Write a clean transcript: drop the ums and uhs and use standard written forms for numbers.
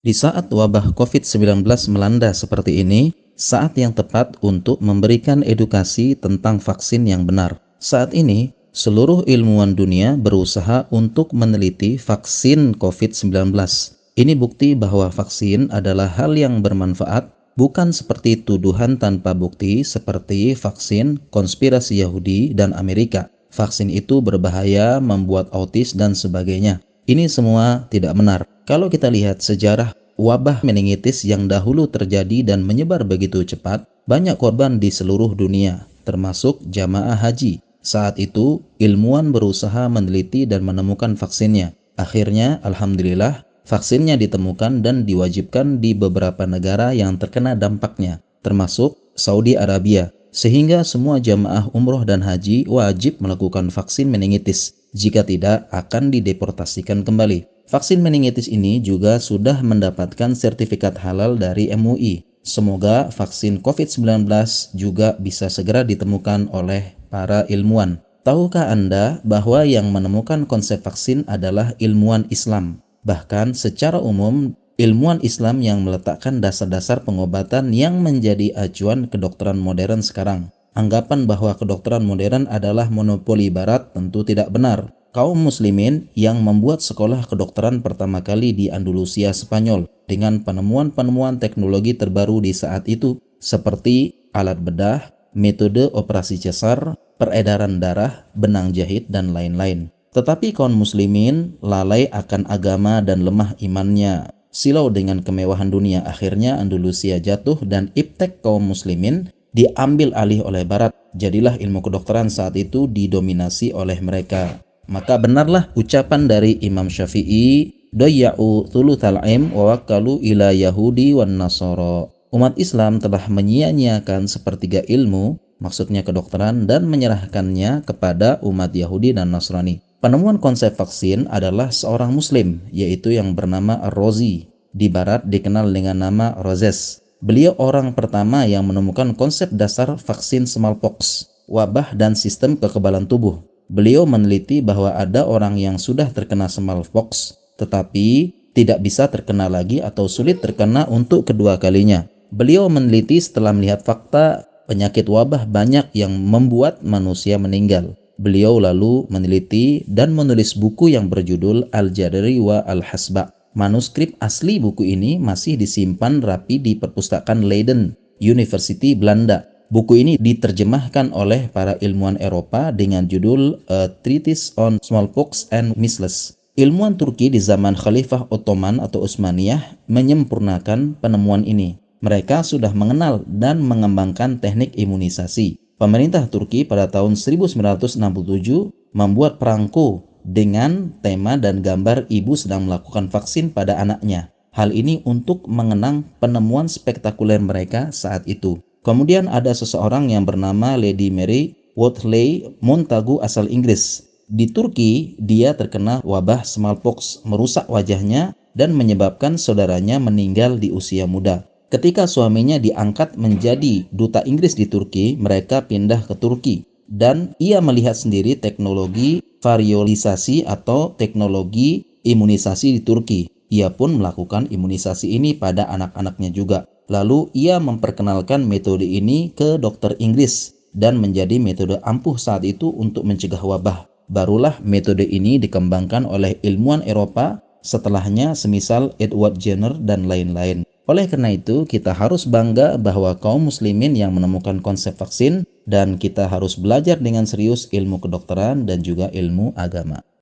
Di saat wabah COVID-19 melanda seperti ini, saat yang tepat untuk memberikan edukasi tentang vaksin yang benar. Saat ini, seluruh ilmuwan dunia berusaha untuk meneliti vaksin COVID-19. Ini bukti bahwa vaksin adalah hal yang bermanfaat, bukan seperti tuduhan tanpa bukti seperti vaksin konspirasi Yahudi dan Amerika. Vaksin itu berbahaya, membuat autis, dan sebagainya. Ini semua tidak benar. Kalau kita lihat sejarah wabah meningitis yang dahulu terjadi dan menyebar begitu cepat, banyak korban di seluruh dunia, termasuk jamaah haji. Saat itu, ilmuwan berusaha meneliti dan menemukan vaksinnya. Akhirnya, alhamdulillah, vaksinnya ditemukan dan diwajibkan di beberapa negara yang terkena dampaknya, termasuk Saudi Arabia. Sehingga semua jamaah umroh dan haji wajib melakukan vaksin meningitis. Jika tidak, akan dideportasikan kembali. Vaksin meningitis ini juga sudah mendapatkan sertifikat halal dari MUI. Semoga vaksin COVID-19 juga bisa segera ditemukan oleh para ilmuwan. Tahukah Anda bahwa yang menemukan konsep vaksin adalah ilmuwan Islam? Bahkan secara umum, ilmuwan Islam yang meletakkan dasar-dasar pengobatan yang menjadi acuan kedokteran modern sekarang. Anggapan bahwa kedokteran modern adalah monopoli barat tentu tidak benar. Kaum muslimin yang membuat sekolah kedokteran pertama kali di Andalusia Spanyol dengan penemuan-penemuan teknologi terbaru di saat itu seperti alat bedah, metode operasi cesar, peredaran darah, benang jahit, dan lain-lain. Tetapi kaum muslimin lalai akan agama dan lemah imannya. Silau dengan kemewahan dunia, akhirnya Andalusia jatuh dan iptek kaum muslimin diambil alih oleh barat. Jadilah ilmu kedokteran saat itu didominasi oleh mereka. Maka benarlah ucapan dari Imam Syafi'i, "Dayya'u thulutsal ilm wa wakalu ila Yahudi wan Nasara." Umat Islam telah menyia-nyiakan sepertiga ilmu, maksudnya kedokteran, dan menyerahkannya kepada umat Yahudi dan Nasrani. Penemuan konsep vaksin adalah seorang muslim, yaitu yang bernama Ar-Razi. Di barat dikenal dengan nama Rhazes. Beliau orang pertama yang menemukan konsep dasar vaksin smallpox, wabah dan sistem kekebalan tubuh. Beliau meneliti bahwa ada orang yang sudah terkena smallpox, tetapi tidak bisa terkena lagi atau sulit terkena untuk kedua kalinya. Beliau meneliti setelah melihat fakta penyakit wabah banyak yang membuat manusia meninggal. Beliau lalu meneliti dan menulis buku yang berjudul Al-Jadari wa Al-Hasba. Manuskrip asli buku ini masih disimpan rapi di perpustakaan Leiden, University Belanda. Buku ini diterjemahkan oleh para ilmuwan Eropa dengan judul A Treatise on Smallpox and Measles. Ilmuwan Turki di zaman Khalifah Ottoman atau Utsmaniyah menyempurnakan penemuan ini. Mereka sudah mengenal dan mengembangkan teknik imunisasi. Pemerintah Turki pada tahun 1967 membuat perangko dengan tema dan gambar ibu sedang melakukan vaksin pada anaknya. Hal ini untuk mengenang penemuan spektakuler mereka saat itu. Kemudian ada seseorang yang bernama Lady Mary Wortley Montagu asal Inggris. Di Turki, dia terkena wabah smallpox, merusak wajahnya dan menyebabkan saudaranya meninggal di usia muda. Ketika suaminya diangkat menjadi duta Inggris di Turki, mereka pindah ke Turki. Dan ia melihat sendiri teknologi variolisasi atau teknologi imunisasi di Turki. Ia pun melakukan imunisasi ini pada anak-anaknya juga. Lalu ia memperkenalkan metode ini ke dokter Inggris dan menjadi metode ampuh saat itu untuk mencegah wabah. Barulah metode ini dikembangkan oleh ilmuwan Eropa setelahnya semisal Edward Jenner dan lain-lain. Oleh karena itu, kita harus bangga bahwa kaum muslimin yang menemukan konsep vaksin dan kita harus belajar dengan serius ilmu kedokteran dan juga ilmu agama.